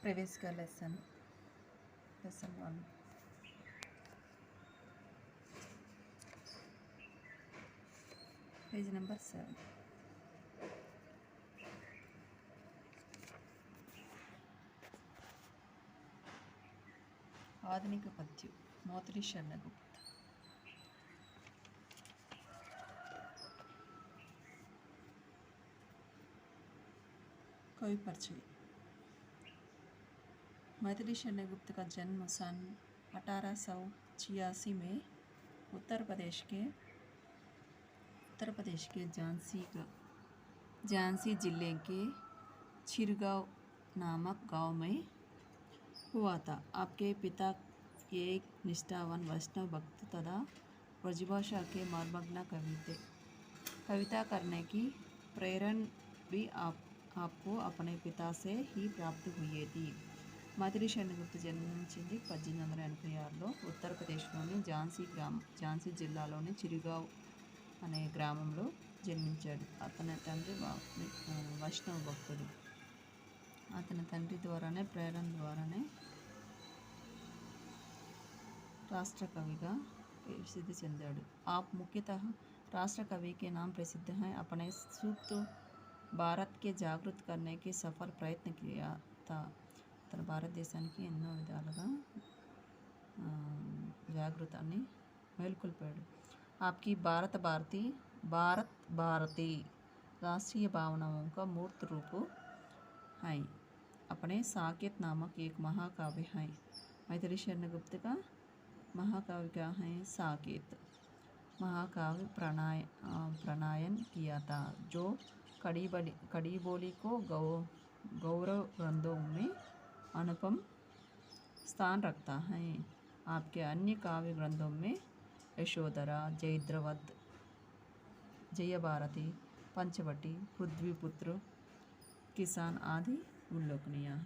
Previous का lesson 1 page number 7। आधुनिक पद्य मोतली शरणगुप्त। कवि परिचय। मैथिली शरणगुप्त का जन्म सन 1886 में उत्तर प्रदेश के झांसी जिले के चिरगांव नामक गांव में हुआ था। आपके पिता एक निष्ठावान वैष्णव भक्त तथा ब्रजभाषा के मर्मज्ञ कवि थे। कविता करने की प्रेरणा भी आपको अपने पिता से ही प्राप्त हुई थी। मैथिली शरणगुप्त జన్మించింది 1886లో ఉత్తరప్రదేశ్లోని ఝాన్సీ జిల్లాలోని చిరుగావ్ అనే గ్రామంలో జన్మించాడు. అతని తండ్రి వైష్ణవ భక్తుడు. అతని తండ్రి ప్రేరణ ద్వారానే राष्ट्र कवि का प्रसिद्धि చెందాడు। आप मुख्यतः राष्ट्र कवि के नाम प्रसिद्ध हैं। अपने सूक्त भारत के जागृत करने के सफल प्रयत्न किया था। तन భారతదేశానికి ఎన్నో విధాలుగా జాగృతాన్ని మేల్కొల్పాడు। आपकी भारत भारती राष्ट्रीय भावनाओं का मूर्त रूप है। अपने साकेत नामक एक महाकाव्य है। मैथिली शरणगुप्त का महाकाव्य क्या है? साकेत महाकाव्य प्रणयन किया था, जो कड़ी बोली को गौरव ग्रंथों में अनुपम स्थान रखता है। आपके अन्य काव्य ग्रंथों में यशोधरा, जयद्रथ, जयभारती, पंचवटी, पृथ्वीपुत्र, किसान आदि उल्लेखनीय है।